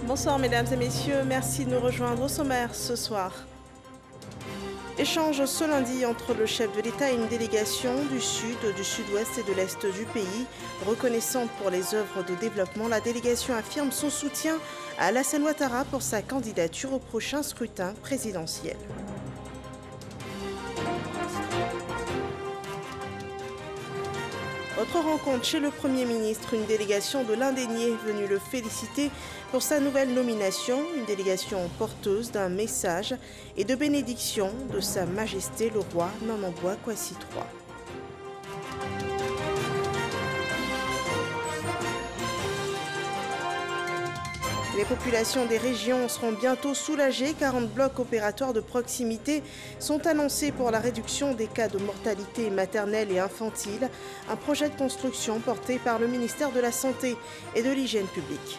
Bonsoir mesdames et messieurs, merci de nous rejoindre au sommaire ce soir. Échange ce lundi entre le chef de l'État et une délégation du Sud, du Sud-Ouest et de l'Est du pays. Reconnaissante pour les œuvres de développement, la délégation affirme son soutien à Alassane Ouattara pour sa candidature au prochain scrutin présidentiel. Autre rencontre chez le Premier ministre, une délégation de l'Indénié venue le féliciter pour sa nouvelle nomination, une délégation porteuse d'un message et de bénédiction de Sa Majesté le roi Nanambwa Kwasi III. Les populations des régions seront bientôt soulagées. 40 blocs opératoires de proximité sont annoncés pour la réduction des cas de mortalité maternelle et infantile. Un projet de construction porté par le ministère de la Santé et de l'Hygiène publique.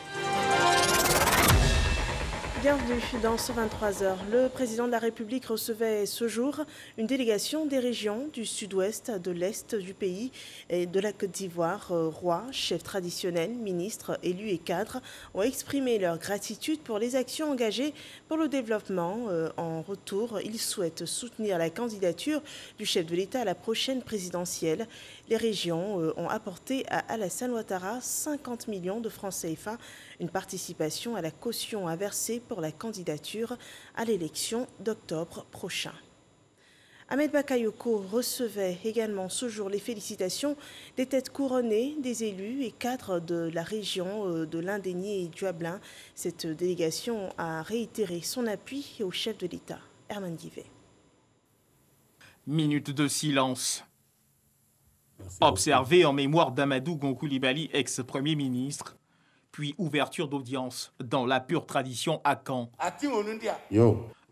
Bienvenue dans ce 23h. Le président de la République recevait ce jour une délégation des régions du sud-ouest, de l'est du pays et de la Côte d'Ivoire. Rois, chefs traditionnels, ministres, élus et cadres ont exprimé leur gratitude pour les actions engagées pour le développement. En retour, ils souhaitent soutenir la candidature du chef de l'État à la prochaine présidentielle. Les régions ont apporté à Alassane Ouattara 50 millions de francs CFA, une participation à la caution à verser pour la candidature à l'élection d'octobre prochain. Ahmed Bakayoko recevait également ce jour les félicitations des têtes couronnées, des élus et cadres de la région de l'Indénié et du Hablin. Cette délégation a réitéré son appui au chef de l'État, Herman Guivet. Minute de silence. Observé en mémoire d'Amadou Gon Coulibaly, ex-premier ministre, puis ouverture d'audience dans la pure tradition à Caen.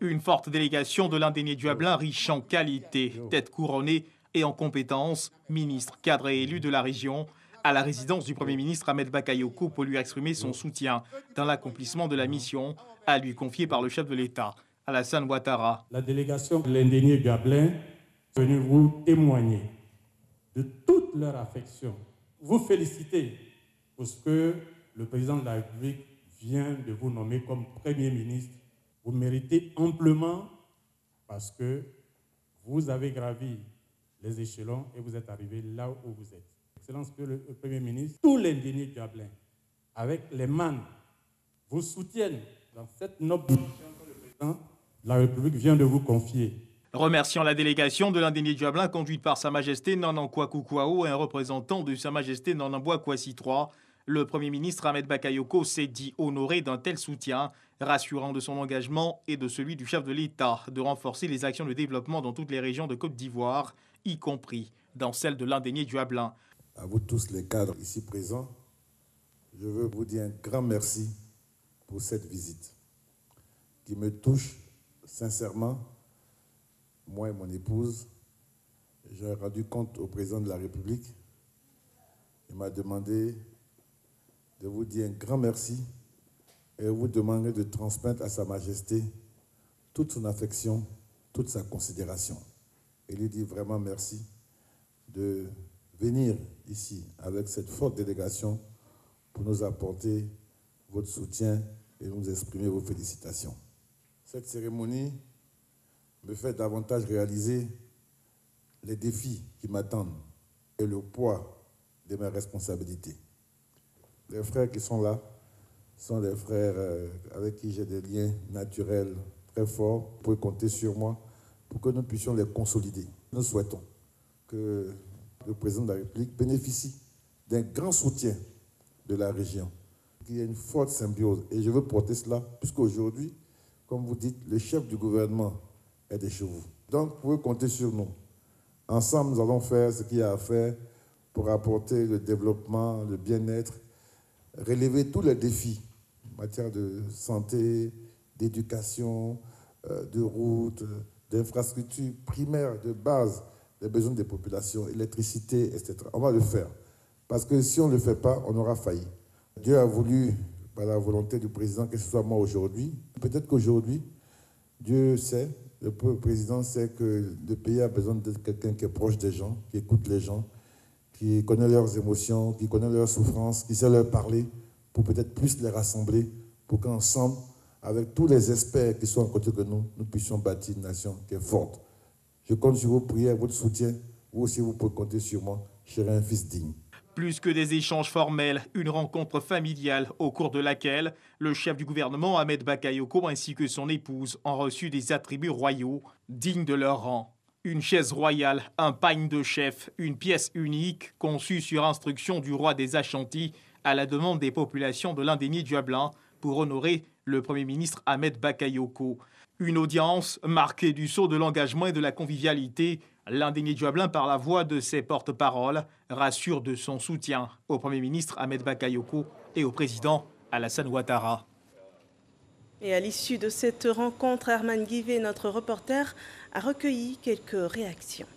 Une forte délégation de l'Indénié du Hablin, riche en qualité, tête couronnée et en compétences, ministre, cadre et élu de la région, à la résidence du Premier ministre Ahmed Bakayoko pour lui exprimer son soutien dans l'accomplissement de la mission à lui confier par le chef de l'État, Alassane Ouattara. La délégation de l'Indénié du Hablin est venue vous témoigner de toute leur affection, vous féliciter pour ce que le président de la République vient de vous nommer comme Premier ministre. Vous méritez amplement parce que vous avez gravi les échelons et vous êtes arrivé là où vous êtes. Excellence, le Premier ministre, tous les Indéniés du Hablin, avec les MAN, vous soutiennent dans cette noble mission que le président de la République vient de vous confier. Remerciant la délégation de l'Indénié du Hablin conduite par Sa Majesté Nanambwa Koukwao et un représentant de Sa Majesté Nanambwa Kwasi III, le Premier ministre Ahmed Bakayoko s'est dit honoré d'un tel soutien, rassurant de son engagement et de celui du chef de l'État de renforcer les actions de développement dans toutes les régions de Côte d'Ivoire, y compris dans celle de l'Indénié du Hablin. À vous tous les cadres ici présents, je veux vous dire un grand merci pour cette visite qui me touche sincèrement. Moi et mon épouse, j'ai rendu compte au président de la République. Il m'a demandé de vous dire un grand merci et vous demander de transmettre à Sa Majesté toute son affection, toute sa considération. Et lui dit vraiment merci de venir ici avec cette forte délégation pour nous apporter votre soutien et nous exprimer vos félicitations. Cette cérémonie me fait davantage réaliser les défis qui m'attendent et le poids de mes responsabilités. Les frères qui sont là sont des frères avec qui j'ai des liens naturels très forts. Vous pouvez compter sur moi pour que nous puissions les consolider. Nous souhaitons que le président de la République bénéficie d'un grand soutien de la région, qu'il y ait une forte symbiose. Et je veux porter cela, puisqu'aujourd'hui, comme vous dites, le chef du gouvernement est de chez vous. Donc, vous pouvez compter sur nous. Ensemble, nous allons faire ce qu'il y a à faire pour apporter le développement, le bien-être, relever tous les défis en matière de santé, d'éducation, de routes, d'infrastructures primaires, de base, des besoins des populations, électricité, etc. On va le faire. Parce que si on ne le fait pas, on aura failli. Dieu a voulu, par la volonté du président, que ce soit moi aujourd'hui. Peut-être qu'aujourd'hui, Dieu sait, le président sait que le pays a besoin d'être quelqu'un qui est proche des gens, qui écoute les gens, qui connaît leurs émotions, qui connaît leurs souffrances, qui sait leur parler, pour peut-être plus les rassembler pour qu'ensemble, avec tous les experts qui sont à côté de nous, nous puissions bâtir une nation qui est forte. Je compte sur vos prières, votre soutien. Vous aussi, vous pouvez compter sur moi. Je serai un fils digne. Plus que des échanges formels, une rencontre familiale au cours de laquelle le chef du gouvernement, Ahmed Bakayoko, ainsi que son épouse ont reçu des attributs royaux dignes de leur rang. Une chaise royale, un pagne de chef, une pièce unique conçue sur instruction du roi des Ashantis à la demande des populations de l'Indénié Diablin pour honorer le Premier ministre Ahmed Bakayoko. Une audience marquée du sceau de l'engagement et de la convivialité. L'Indénié Diablin, par la voix de ses porte-paroles, rassure de son soutien au Premier ministre Ahmed Bakayoko et au président Alassane Ouattara. Et à l'issue de cette rencontre, Herman Guivet, notre reporter, a recueilli quelques réactions.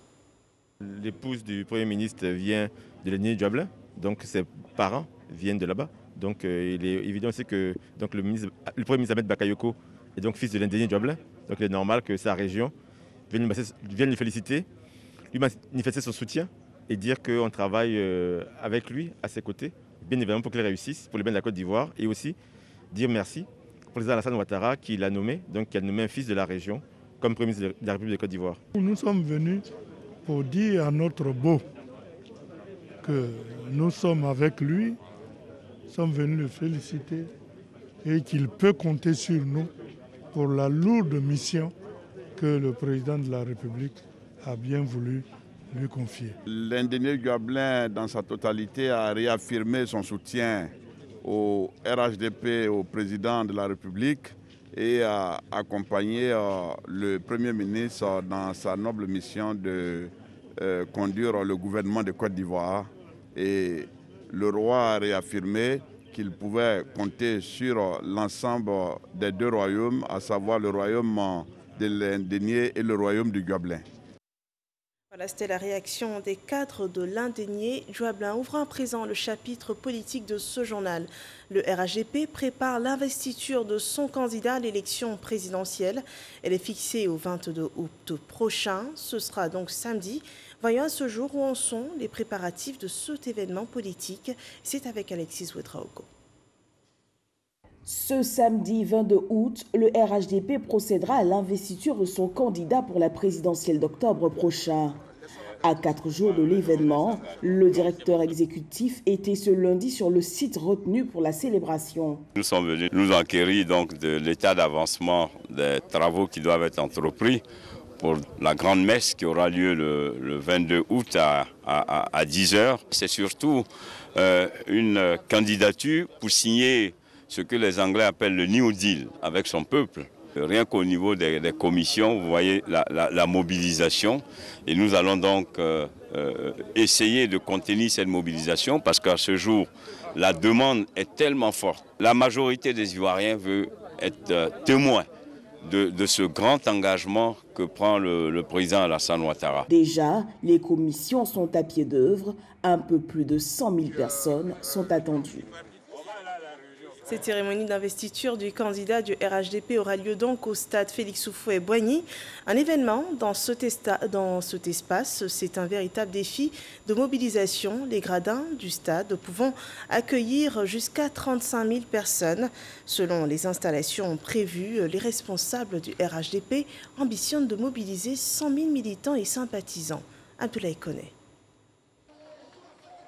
L'épouse du Premier ministre vient de l'Indénié Diablin, donc ses parents viennent de là-bas. Donc il est évident aussi que donc, le Premier ministre Ahmed Bakayoko est donc fils de l'Indénié Diablin. Donc il est normal que sa région vienne le féliciter, lui manifester son soutien et dire qu'on travaille avec lui, à ses côtés, bien évidemment pour qu'il réussisse, pour le bien de la Côte d'Ivoire, et aussi dire merci au président Alassane Ouattara qui l'a nommé, donc qui a nommé un fils de la région comme Premier ministre de la République de Côte d'Ivoire. Nous sommes venus pour dire à notre beau que nous sommes avec lui, sommes venus le féliciter et qu'il peut compter sur nous pour la lourde mission que le président de la République a bien voulu lui confier. L'Indénié Diablin, dans sa totalité, a réaffirmé son soutien au RHDP, au président de la République, et a accompagné le Premier ministre dans sa noble mission de conduire le gouvernement de Côte d'Ivoire. Et le roi a réaffirmé qu'il pouvait compter sur l'ensemble des deux royaumes, à savoir le royaume de l'Indénié et le royaume du Diablin. Voilà, c'était la réaction des cadres de l'Indénié Diablin. Ouvrant à présent le chapitre politique de ce journal. Le RHDP prépare l'investiture de son candidat à l'élection présidentielle. Elle est fixée au 22 août prochain. Ce sera donc samedi. Voyons à ce jour où en sont les préparatifs de cet événement politique. C'est avec Alexis Ouedraogo. Ce samedi 22 août, le RHDP procédera à l'investiture de son candidat pour la présidentielle d'octobre prochain. À 4 jours de l'événement, le directeur exécutif était ce lundi sur le site retenu pour la célébration. Nous sommes venus nous enquérir donc de l'état d'avancement des travaux qui doivent être entrepris pour la grande messe qui aura lieu le 22 août à 10 h. C'est surtout une candidature pour signer ce que les Anglais appellent le New Deal avec son peuple. Rien qu'au niveau des commissions, vous voyez la mobilisation. Et nous allons donc essayer de contenir cette mobilisation parce qu'à ce jour, la demande est tellement forte. La majorité des Ivoiriens veut être témoin de ce grand engagement que prend le président Alassane Ouattara. Déjà, les commissions sont à pied d'œuvre. Un peu plus de 100 000 personnes sont attendues. Cette cérémonie d'investiture du candidat du RHDP aura lieu donc au stade Félix Houphouët-Boigny. Un événement dans cet espace, c'est un véritable défi de mobilisation. Les gradins du stade pouvant accueillir jusqu'à 35 000 personnes. Selon les installations prévues, les responsables du RHDP ambitionnent de mobiliser 100 000 militants et sympathisants. Abdoulaye Koné.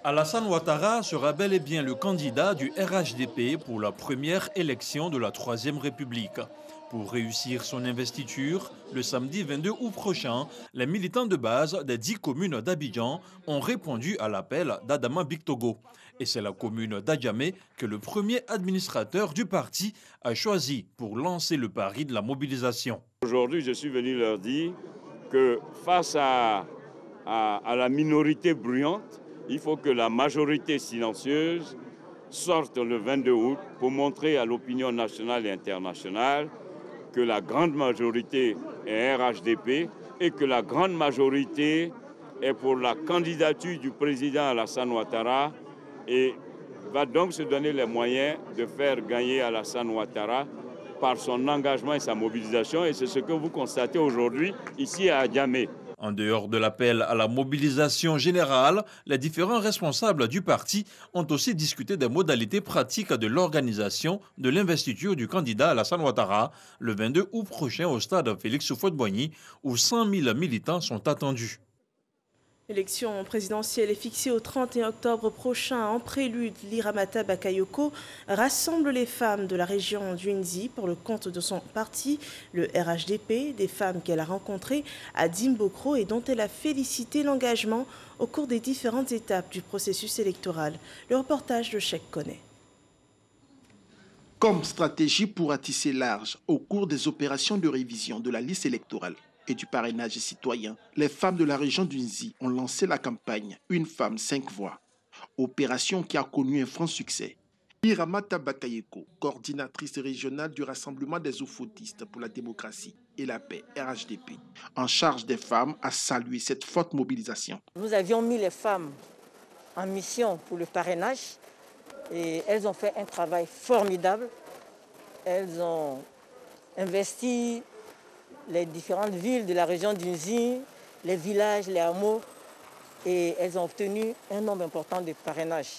Alassane Ouattara sera bel et bien le candidat du RHDP pour la première élection de la Troisième République. Pour réussir son investiture, le samedi 22 août prochain, les militants de base des 10 communes d'Abidjan ont répondu à l'appel d'Adama Bictogo. Et c'est la commune d'Adjamé que le premier administrateur du parti a choisi pour lancer le pari de la mobilisation. Aujourd'hui, je suis venu leur dire que face à la minorité bruyante, il faut que la majorité silencieuse sorte le 22 août pour montrer à l'opinion nationale et internationale que la grande majorité est RHDP et que la grande majorité est pour la candidature du président Alassane Ouattara et va donc se donner les moyens de faire gagner Alassane Ouattara par son engagement et sa mobilisation. Et c'est ce que vous constatez aujourd'hui ici à Adjamé. En dehors de l'appel à la mobilisation générale, les différents responsables du parti ont aussi discuté des modalités pratiques de l'organisation de l'investiture du candidat Alassane Ouattara le 22 août prochain au stade Félix Houphouët-Boigny, où 100 000 militants sont attendus. L'élection présidentielle est fixée au 31 octobre prochain. En prélude, Liramata Bakayoko rassemble les femmes de la région du Nzi pour le compte de son parti, le RHDP, des femmes qu'elle a rencontrées à Dimbokro et dont elle a félicité l'engagement au cours des différentes étapes du processus électoral. Le reportage de Cheikh Koné. Comme stratégie pour ratisser large au cours des opérations de révision de la liste électorale et du parrainage citoyen, les femmes de la région du Nzi ont lancé la campagne « Une femme, 5 voix », opération qui a connu un franc succès. Liramata Bakayoko, coordinatrice régionale du Rassemblement des Oufoutistes pour la démocratie et la paix, RHDP, en charge des femmes, a salué cette forte mobilisation. Nous avions mis les femmes en mission pour le parrainage et elles ont fait un travail formidable. Elles ont investi les différentes villes de la région du Nzi, les villages, les hameaux, et elles ont obtenu un nombre important de parrainages,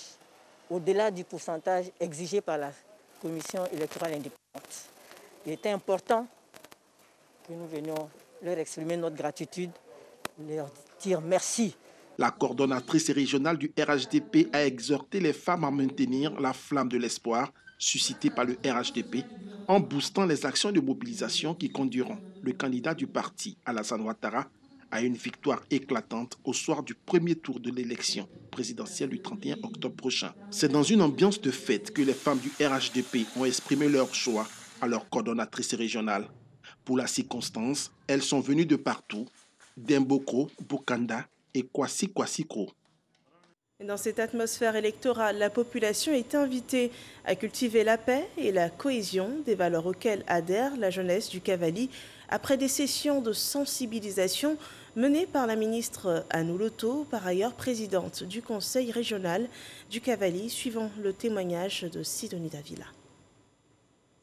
au-delà du pourcentage exigé par la commission électorale indépendante. Il était important que nous venions leur exprimer notre gratitude, leur dire merci. La coordonnatrice régionale du RHDP a exhorté les femmes à maintenir la flamme de l'espoir suscitée par le RHDP en boostant les actions de mobilisation qui conduiront le candidat du parti, Alassane Ouattara, à une victoire éclatante au soir du premier tour de l'élection présidentielle du 31 octobre prochain. C'est dans une ambiance de fête que les femmes du RHDP ont exprimé leur choix à leur coordonnatrice régionale. Pour la circonstance, elles sont venues de partout, d'Imbokro, Bokanda et Kwasi-Kwasi-Kro. Dans cette atmosphère électorale, la population est invitée à cultiver la paix et la cohésion, des valeurs auxquelles adhère la jeunesse du Cavali, après des sessions de sensibilisation menées par la ministre Anne Ouloto, par ailleurs présidente du conseil régional du Cavali, suivant le témoignage de Sidonie Davila.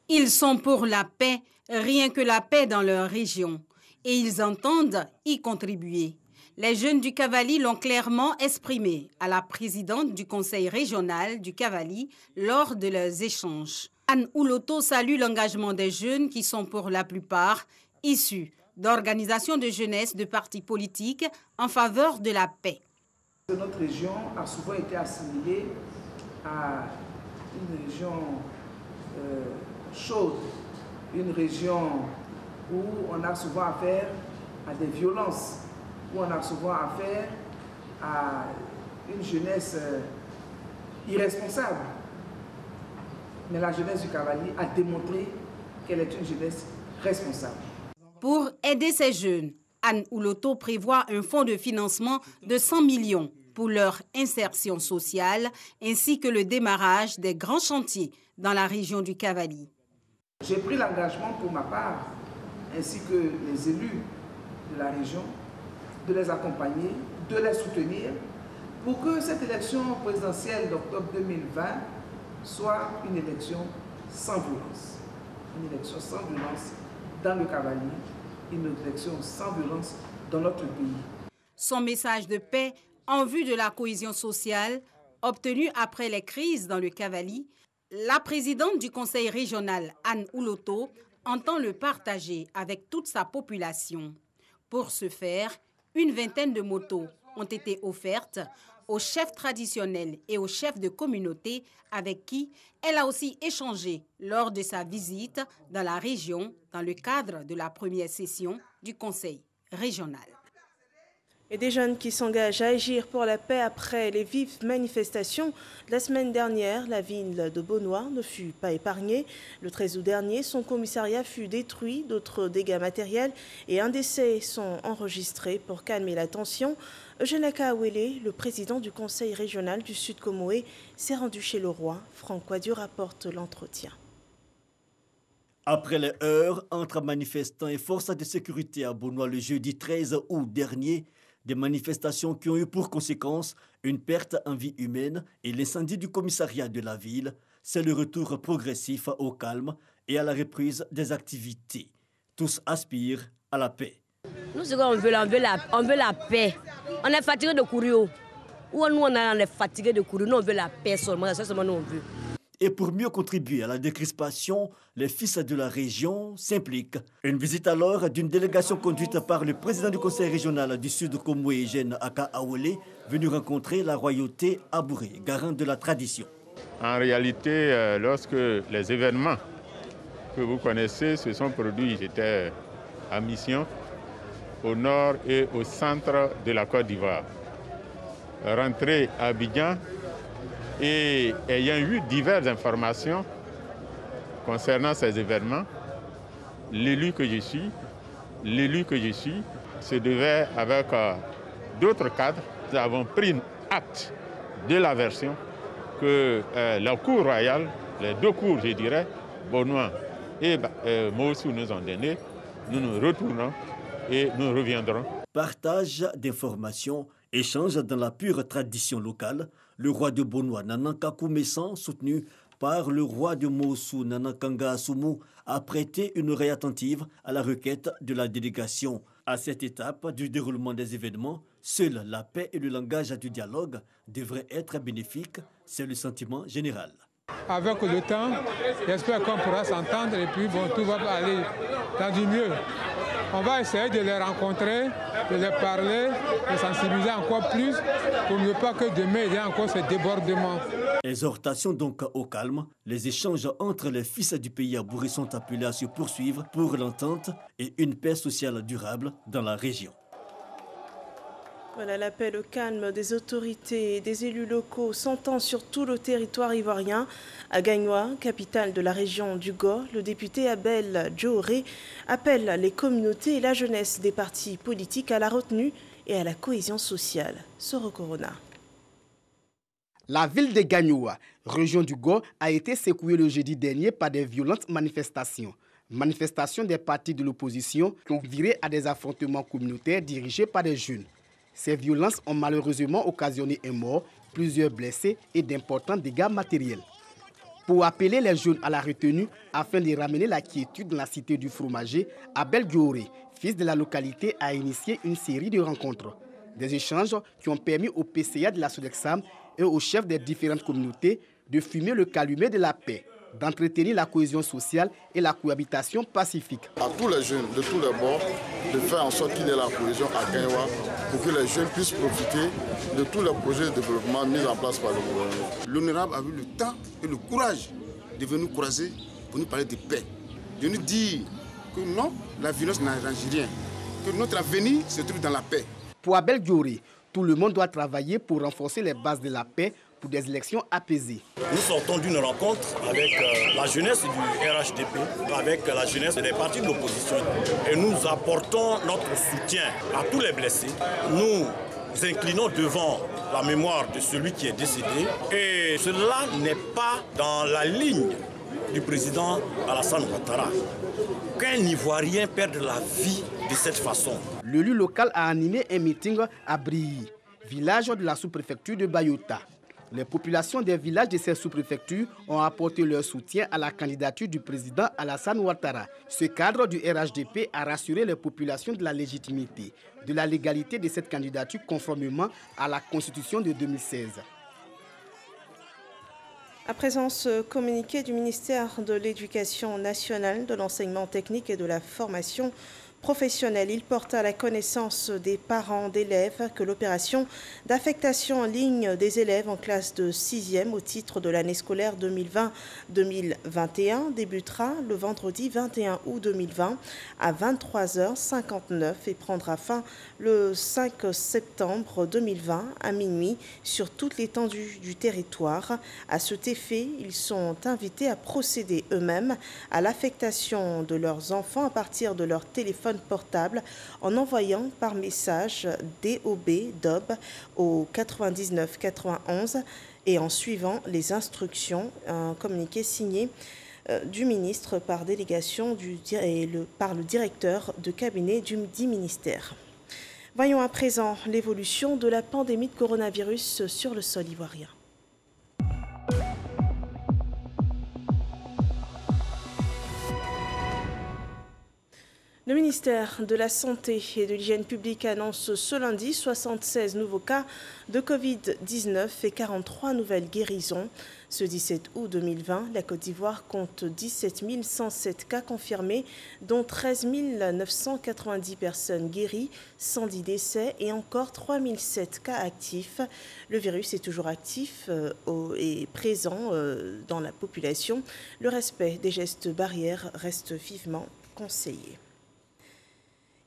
Ils sont pour la paix, rien que la paix dans leur région, et ils entendent y contribuer. Les jeunes du Cavali l'ont clairement exprimé à la présidente du conseil régional du Cavali lors de leurs échanges. Anne Ouloto salue l'engagement des jeunes qui sont pour la plupart issus d'organisations de jeunesse de partis politiques en faveur de la paix. Notre région a souvent été assimilée à une région chaude, une région où on a souvent affaire à des violences, où on a souvent affaire à une jeunesse irresponsable. Mais la jeunesse du Cavali a démontré qu'elle est une jeunesse responsable. Pour aider ces jeunes, Anne Ouloto prévoit un fonds de financement de 100 millions pour leur insertion sociale ainsi que le démarrage des grands chantiers dans la région du Cavali. J'ai pris l'engagement pour ma part, ainsi que les élus de la région, de les accompagner, de les soutenir pour que cette élection présidentielle d'octobre 2020 soit une élection sans violence. Une élection sans violence dans le Cavali, une élection sans violence dans notre pays. Son message de paix en vue de la cohésion sociale, obtenu après les crises dans le Cavali, la présidente du conseil régional, Anne Ouloto, entend le partager avec toute sa population. Pour ce faire, une vingtaine de motos ont été offertes aux chefs traditionnels et aux chefs de communauté avec qui elle a aussi échangé lors de sa visite dans la région dans le cadre de la première session du conseil régional. Et des jeunes qui s'engagent à agir pour la paix après les vives manifestations de la semaine dernière. La ville de Beaunois ne fut pas épargnée. Le 13 août dernier, son commissariat fut détruit, d'autres dégâts matériels et un décès sont enregistrés. Pour calmer la tension, Eugène Akaouélé, le président du conseil régional du Sud Comoé, s'est rendu chez le roi. Franck Quadio rapporte l'entretien. Après les heurts entre manifestants et forces de sécurité à Beaunois le jeudi 13 août dernier, des manifestations qui ont eu pour conséquence une perte en vie humaine et l'incendie du commissariat de la ville, c'est le retour progressif au calme et à la reprise des activités. Tous aspirent à la paix. Nous, ce qu'on veut, on veut la paix. On est fatigué de courir. Ou nous, on est fatigué de courir. Nous, on veut la paix seulement. C'est seulement nous, on veut. Et pour mieux contribuer à la décrispation, les fils de la région s'impliquent. Une visite alors d'une délégation conduite par le président du conseil régional du Sud Komoué, Eugène Aka Awole, venu rencontrer la royauté Abouré, garant de la tradition. En réalité, lorsque les événements que vous connaissez se sont produits, j'étais à mission au nord et au centre de la Côte d'Ivoire. Rentré à Abidjan, et ayant eu diverses informations concernant ces événements, l'élu que je suis se devait avec d'autres cadres. Nous avons pris acte de la version que la cour royale, les deux cours, je dirais, Bonois et Mossou nous ont donné. Nous nous retournons et nous reviendrons. Partage d'informations, échange dans la pure tradition locale. Le roi de Bonois, Nana Kakou Messan, soutenu par le roi de Mossou, Nana Kanga Assoumou, a prêté une oreille attentive à la requête de la délégation. À cette étape du déroulement des événements, seule la paix et le langage du dialogue devraient être bénéfiques. C'est le sentiment général. Avec le temps, j'espère qu'on pourra s'entendre et puis bon, tout va aller dans du mieux. On va essayer de les rencontrer, de les parler, de sensibiliser encore plus pour ne pas que demain il y ait encore ces débordements. Exhortation donc au calme. Les échanges entre les fils du pays Abouré sont appelés à se poursuivre pour l'entente et une paix sociale durable dans la région. Voilà l'appel au calme des autorités et des élus locaux s'entend sur tout le territoire ivoirien. À Gagnoa, capitale de la région du Go, le député Abel Djouré appelle les communautés et la jeunesse des partis politiques à la retenue et à la cohésion sociale. Soro Corona. La ville de Gagnoa, région du Go, a été secouée le jeudi dernier par des violentes manifestations. Manifestations des partis de l'opposition qui ont viré à des affrontements communautaires dirigés par des jeunes. Ces violences ont malheureusement occasionné un mort, plusieurs blessés et d'importants dégâts matériels. Pour appeler les jeunes à la retenue afin de ramener la quiétude dans la cité du fromager, Abel Djouré, fils de la localité, a initié une série de rencontres. Des échanges qui ont permis au PCA de la Sodexam et aux chefs des différentes communautés de fumer le calumet de la paix, d'entretenir la cohésion sociale et la cohabitation pacifique. À tous les jeunes de tous les bords, de faire en sorte qu'il y ait la cohésion à Gagnoa pour que les jeunes puissent profiter de tous les projets de développement mis en place par le gouvernement. L'honorable a eu le temps et le courage de venir nous croiser pour nous parler de paix, de nous dire que non, la violence n'arrange rien, que notre avenir se trouve dans la paix. Pour Abel Djouré, tout le monde doit travailler pour renforcer les bases de la paix pour des élections apaisées. Nous sortons d'une rencontre avec la jeunesse du RHDP, avec la jeunesse des partis de l'opposition. Et nous apportons notre soutien à tous les blessés. Nous inclinons devant la mémoire de celui qui est décédé. Et cela n'est pas dans la ligne du président Alassane Ouattara. Qu'un Ivoirien perde la vie de cette façon. L'élu local a animé un meeting à Brilly, village de la sous-préfecture de Bayota. Les populations des villages de ces sous-préfectures ont apporté leur soutien à la candidature du président Alassane Ouattara. Ce cadre du RHDP a rassuré les populations de la légitimité, de la légalité de cette candidature conformément à la Constitution de 2016. À présent, ce communiqué du ministère de l'Éducation nationale, de l'enseignement technique et de la formation professionnelle. Il porte à la connaissance des parents d'élèves que l'opération d'affectation en ligne des élèves en classe de 6e au titre de l'année scolaire 2020-2021 débutera le vendredi 21 août 2020 à 23h59 et prendra fin le 5 septembre 2020 à minuit sur toute l'étendue du territoire. À cet effet, ils sont invités à procéder eux-mêmes à l'affectation de leurs enfants à partir de leur téléphone portable en envoyant par message DOB au 99 91 et en suivant les instructions. Un communiqué signé du ministre par délégation par le directeur de cabinet du dit ministère. Voyons à présent l'évolution de la pandémie de coronavirus sur le sol ivoirien. Le ministère de la Santé et de l'Hygiène publique annonce ce lundi 76 nouveaux cas de Covid-19 et 43 nouvelles guérisons. Ce 17 août 2020, la Côte d'Ivoire compte 17 107 cas confirmés, dont 13 990 personnes guéries, 110 décès et encore 3007 cas actifs. Le virus est toujours actif et présent dans la population. Le respect des gestes barrières reste vivement conseillé.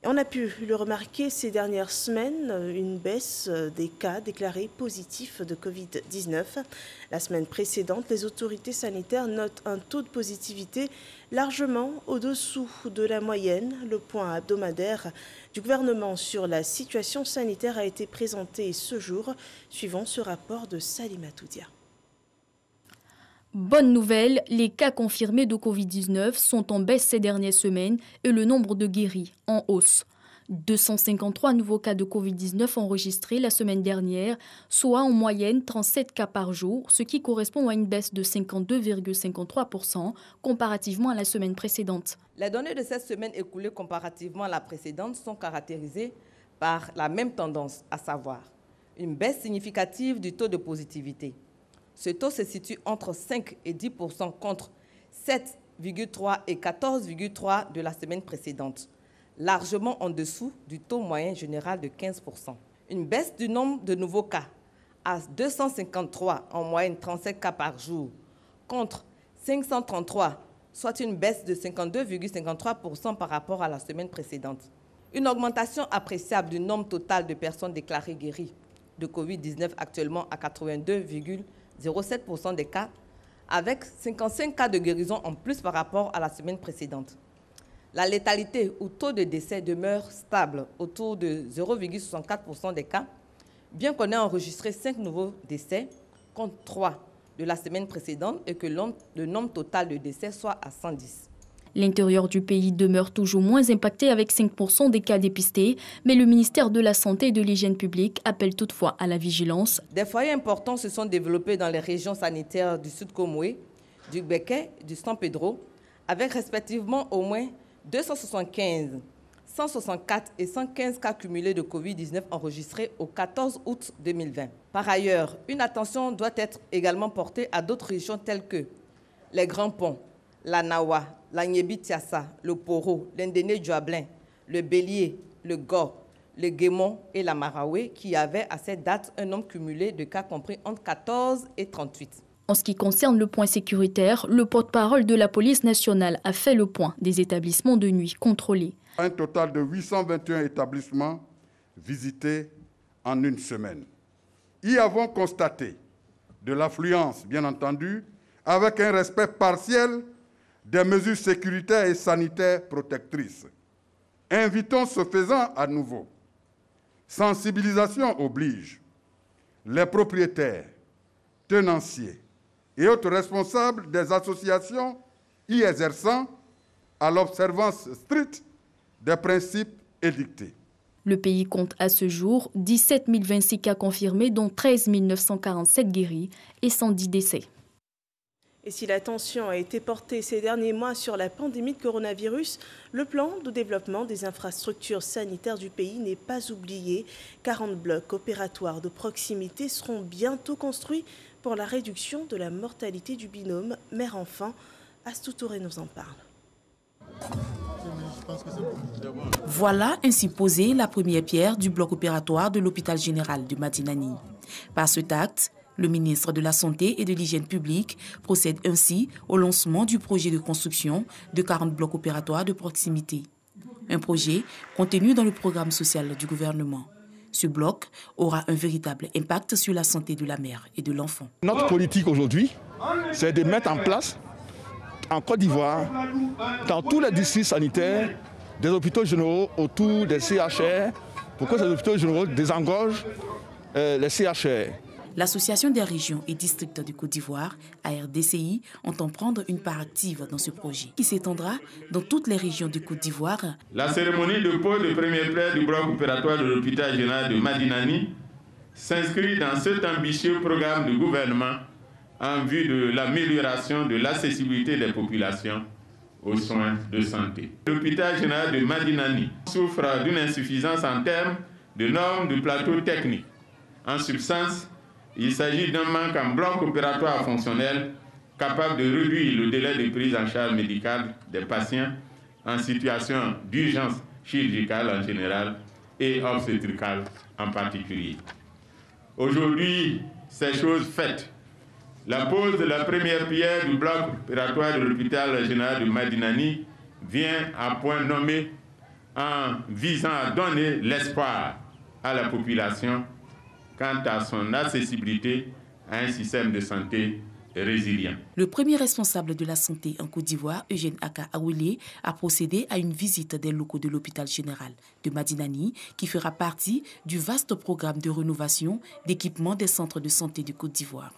On a pu le remarquer ces dernières semaines, une baisse des cas déclarés positifs de Covid-19. La semaine précédente, les autorités sanitaires notent un taux de positivité largement au-dessous de la moyenne. Le point hebdomadaire du gouvernement sur la situation sanitaire a été présenté ce jour, suivant ce rapport de Salima Toudia. Bonne nouvelle, les cas confirmés de Covid-19 sont en baisse ces dernières semaines et le nombre de guéris en hausse. 253 nouveaux cas de Covid-19 enregistrés la semaine dernière, soit en moyenne 37 cas par jour, ce qui correspond à une baisse de 52,53% comparativement à la semaine précédente. Les données de cette semaine écoulée comparativement à la précédente sont caractérisées par la même tendance, à savoir une baisse significative du taux de positivité. Ce taux se situe entre 5 et 10% contre 7,3 et 14,3 de la semaine précédente, largement en dessous du taux moyen général de 15%. Une baisse du nombre de nouveaux cas à 253, en moyenne 37 cas par jour, contre 533, soit une baisse de 52,53% par rapport à la semaine précédente. Une augmentation appréciable du nombre total de personnes déclarées guéries de Covid-19 actuellement à 82,07% des cas, avec 55 cas de guérison en plus par rapport à la semaine précédente. La létalité ou taux de décès demeure stable autour de 0,64% des cas, bien qu'on ait enregistré 5 nouveaux décès contre 3 de la semaine précédente et que le nombre total de décès soit à 110. L'intérieur du pays demeure toujours moins impacté avec 5% des cas dépistés, mais le ministère de la Santé et de l'Hygiène publique appelle toutefois à la vigilance. Des foyers importants se sont développés dans les régions sanitaires du Sud Comoé, du Béquet, du San Pedro, avec respectivement au moins 275, 164 et 115 cas cumulés de Covid-19 enregistrés au 14 août 2020. Par ailleurs, une attention doit être également portée à d'autres régions telles que les Grands Ponts, la Nawa, la Nyebi-Tiassa, le Poro, l'Indéné-Djuablin, le Bélier, le Go, le Guémon et la Maraoué, qui avaient à cette date un nombre cumulé de cas compris entre 14 et 38. En ce qui concerne le point sécuritaire, le porte-parole de la police nationale a fait le point des établissements de nuit contrôlés. Un total de 821 établissements visités en une semaine. Y avons constaté de l'affluence, bien entendu, avec un respect partiel des mesures sécuritaires et sanitaires protectrices. Invitons ce faisant à nouveau. Sensibilisation oblige. Les propriétaires, tenanciers et autres responsables des associations y exerçant à l'observance stricte des principes édictés. Le pays compte à ce jour 17 026 cas confirmés, dont 13 947 guéris et 110 décès. Et si l'attention a été portée ces derniers mois sur la pandémie de coronavirus, le plan de développement des infrastructures sanitaires du pays n'est pas oublié. 40 blocs opératoires de proximité seront bientôt construits pour la réduction de la mortalité du binôme mère-enfant. Astou Touré nous en parle. Voilà ainsi posée la première pierre du bloc opératoire de l'hôpital général de Madinani. Par cet acte, le ministre de la Santé et de l'Hygiène publique procède ainsi au lancement du projet de construction de 40 blocs opératoires de proximité. Un projet contenu dans le programme social du gouvernement. Ce bloc aura un véritable impact sur la santé de la mère et de l'enfant. Notre politique aujourd'hui, c'est de mettre en place en Côte d'Ivoire, dans tous les districts sanitaires, des hôpitaux généraux autour des CHR, pour que ces hôpitaux généraux désengorgent les CHR. L'Association des régions et districts de Côte d'Ivoire, ARDCI, entend prendre une part active dans ce projet qui s'étendra dans toutes les régions de Côte d'Ivoire. La cérémonie de pose de première pierre du bloc opératoire de l'hôpital général de Madinani s'inscrit dans cet ambitieux programme du gouvernement en vue de l'amélioration de l'accessibilité des populations aux soins de santé. L'hôpital général de Madinani souffre d'une insuffisance en termes de normes du plateau technique. En substance, il s'agit d'un manque en bloc opératoire fonctionnel capable de réduire le délai de prise en charge médicale des patients en situation d'urgence chirurgicale en général et obstétricale en particulier. Aujourd'hui, ces choses faites, la pose de la première pierre du bloc opératoire de l'hôpital général de Madinani vient à point nommé en visant à donner l'espoir à la population quant à son accessibilité à un système de santé résilient. Le premier responsable de la santé en Côte d'Ivoire, Eugène Aka Awele, a procédé à une visite des locaux de l'hôpital général de Madinani qui fera partie du vaste programme de rénovation d'équipement des centres de santé de Côte d'Ivoire.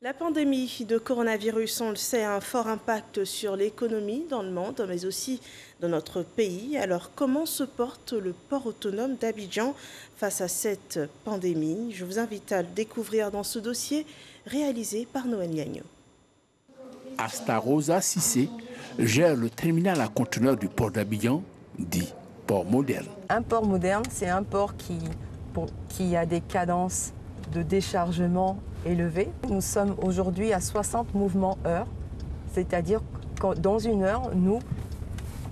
La pandémie de coronavirus, on le sait, a un fort impact sur l'économie dans le monde, mais aussi dans notre pays. Alors, comment se porte le port autonome d'Abidjan face à cette pandémie? Je vous invite à le découvrir dans ce dossier réalisé par Noël Gagnon. Astarosa Cissé gère le terminal à conteneurs du port d'Abidjan, dit port moderne. Un port moderne, c'est un port qui a des cadences de déchargement élevées. Nous sommes aujourd'hui à 60 mouvements heure, c'est-à-dire que dans une heure, nous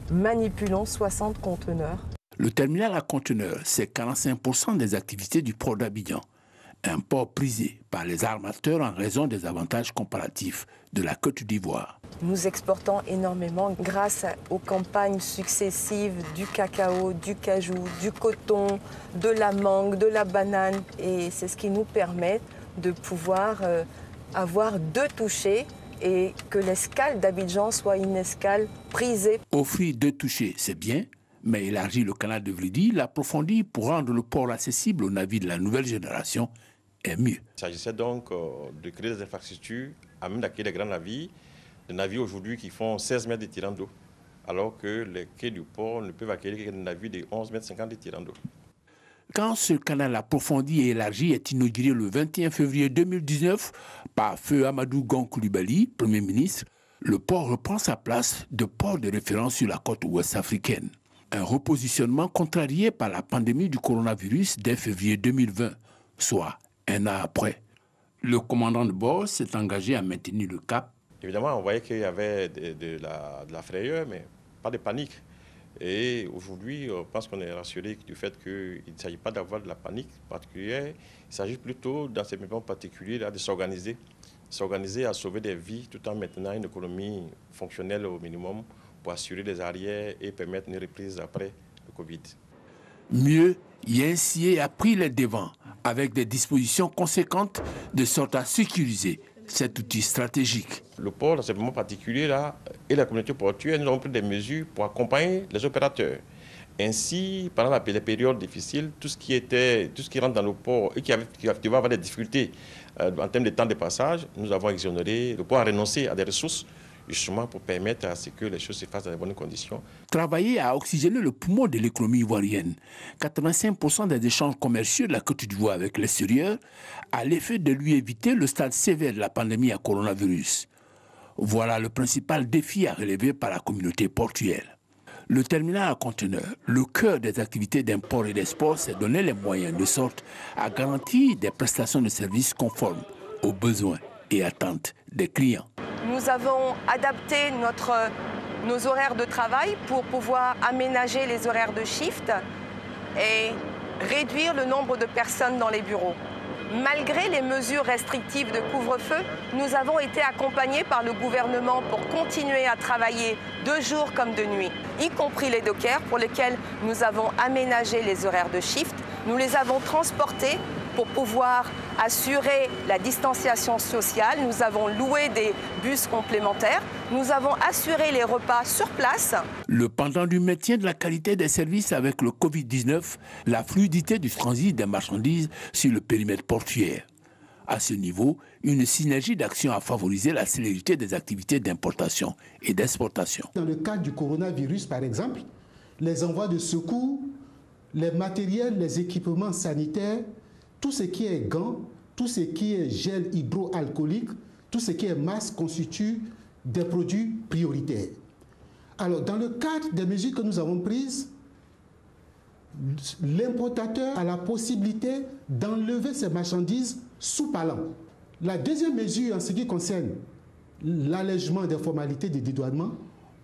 manipulons 60 conteneurs. Le terminal à conteneurs, c'est 45% des activités du port d'Abidjan. Un port prisé par les armateurs en raison des avantages comparatifs de la Côte d'Ivoire. Nous exportons énormément grâce aux campagnes successives du cacao, du cajou, du coton, de la mangue, de la banane. Et c'est ce qui nous permet de pouvoir avoir deux touchés et que l'escale d'Abidjan soit une escale prisée. Offrir deux touchés, c'est bien, mais élargir le canal de Vlidi, l'approfondir pour rendre le port accessible aux navires de la nouvelle génération est mieux. Il s'agissait donc de créer des infrastructures à même d'accueillir les grands navires, des navires aujourd'hui qui font 16 mètres de tirant d'eau, alors que les quais du port ne peuvent accueillir que des navires de 11 mètres 50 de tirant d'eau. Quand ce canal approfondi et élargi est inauguré le 21 février 2019 par Feu Amadou Gon Coulibaly, Premier ministre, le port reprend sa place de port de référence sur la côte ouest africaine. Un repositionnement contrarié par la pandémie du coronavirus dès février 2020, soit un an après. Le commandant de bord s'est engagé à maintenir le cap. Évidemment, on voyait qu'il y avait de la frayeur, mais pas de panique. Et aujourd'hui, je pense qu'on est rassuré du fait qu'il ne s'agit pas d'avoir de la panique particulière. Il s'agit plutôt, dans ces moments particuliers, là, de s'organiser à sauver des vies tout en maintenant une économie fonctionnelle au minimum pour assurer les arrières et permettre une reprise après le Covid. Mieux, YNCA a pris les devants avec des dispositions conséquentes de sorte à sécuriser cet outil stratégique. Le port, dans ces moments particuliers-là, et la communauté portuaire, nous avons pris des mesures pour accompagner les opérateurs. Ainsi, pendant les périodes difficiles, tout ce qui rentre dans le port et qui devait avoir des difficultés en termes de temps de passage, nous avons exonéré, le port a renoncé à des ressources justement pour permettre à ce que les choses se fassent dans de bonnes conditions. Travailler à oxygéner le poumon de l'économie ivoirienne. 85% des échanges commerciaux de la Côte d'Ivoire avec l'extérieur a l'effet de lui éviter le stade sévère de la pandémie à coronavirus. Voilà le principal défi à relever par la communauté portuaire. Le terminal à conteneurs, le cœur des activités d'import et d'export, s'est donné les moyens de sorte à garantir des prestations de services conformes aux besoins et attentes des clients. Nous avons adapté nos horaires de travail pour pouvoir aménager les horaires de shift et réduire le nombre de personnes dans les bureaux. Malgré les mesures restrictives de couvre-feu, nous avons été accompagnés par le gouvernement pour continuer à travailler de jour comme de nuit, y compris les dockers pour lesquels nous avons aménagé les horaires de shift. Nous les avons transportés pour pouvoir assurer la distanciation sociale. Nous avons loué des bus complémentaires. Nous avons assuré les repas sur place. Le pendant du maintien de la qualité des services avec le Covid-19, la fluidité du transit des marchandises sur le périmètre portuaire. À ce niveau, une synergie d'action a favorisé la célérité des activités d'importation et d'exportation. Dans le cas du coronavirus, par exemple, les envois de secours, les matériels, les équipements sanitaires, tout ce qui est gants, tout ce qui est gel hydroalcoolique, tout ce qui est masque constitue des produits prioritaires. Alors, dans le cadre des mesures que nous avons prises, l'importateur a la possibilité d'enlever ses marchandises sous palin. La deuxième mesure en ce qui concerne l'allègement des formalités de dédouanement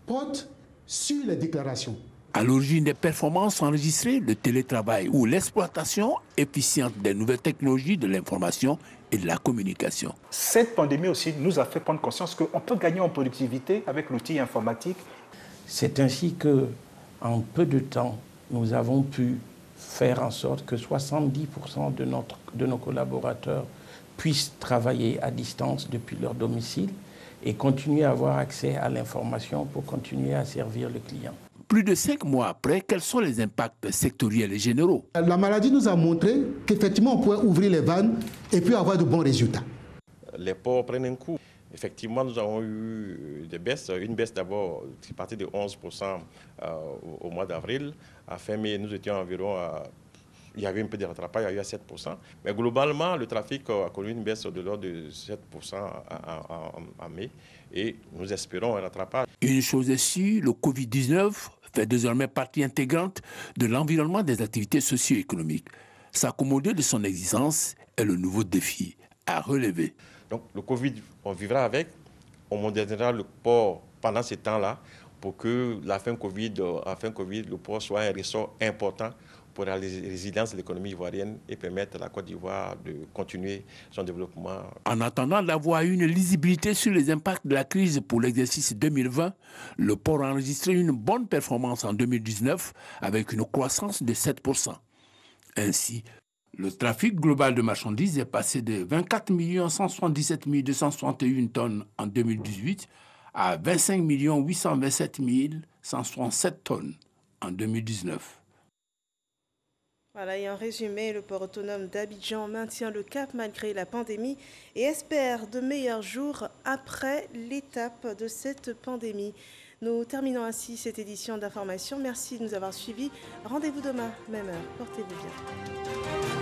porte sur les déclarations. À l'origine des performances enregistrées, le télétravail ou l'exploitation efficiente des nouvelles technologies de l'information et de la communication. Cette pandémie aussi nous a fait prendre conscience qu'on peut gagner en productivité avec l'outil informatique. C'est ainsi qu'en peu de temps, nous avons pu faire en sorte que 70% de nos collaborateurs puissent travailler à distance depuis leur domicile et continuer à avoir accès à l'information pour continuer à servir le client. Plus de 5 mois après, quels sont les impacts sectoriels et généraux? La maladie nous a montré qu'effectivement on pouvait ouvrir les vannes et puis avoir de bons résultats. Les ports prennent un coup. Effectivement, nous avons eu des baisses. Une baisse d'abord qui partait de 11% au mois d'avril. À fin mai, nous étions environ à... Il y avait un peu de rattrapage, il y a eu à 7%. Mais globalement, le trafic a connu une baisse de l'ordre de 7% en mai. Et nous espérons un rattrapage. Une chose est sûre, le Covid-19 fait désormais partie intégrante de l'environnement des activités socio-économiques. S'accommoder de son existence est le nouveau défi à relever. Donc le Covid, on vivra avec, on modernisera le port pendant ces temps-là pour que la fin Covid, le port soit un ressort important pour la résilience de l'économie ivoirienne et permettre à la Côte d'Ivoire de continuer son développement. En attendant d'avoir une lisibilité sur les impacts de la crise pour l'exercice 2020, le port a enregistré une bonne performance en 2019 avec une croissance de 7%. Ainsi, le trafic global de marchandises est passé de 24 177 261 tonnes en 2018 à 25 827 167 tonnes en 2019. Voilà, et en résumé, le port autonome d'Abidjan maintient le cap malgré la pandémie et espère de meilleurs jours après l'étape de cette pandémie. Nous terminons ainsi cette édition d'information. Merci de nous avoir suivis. Rendez-vous demain, même heure. Portez-vous bien.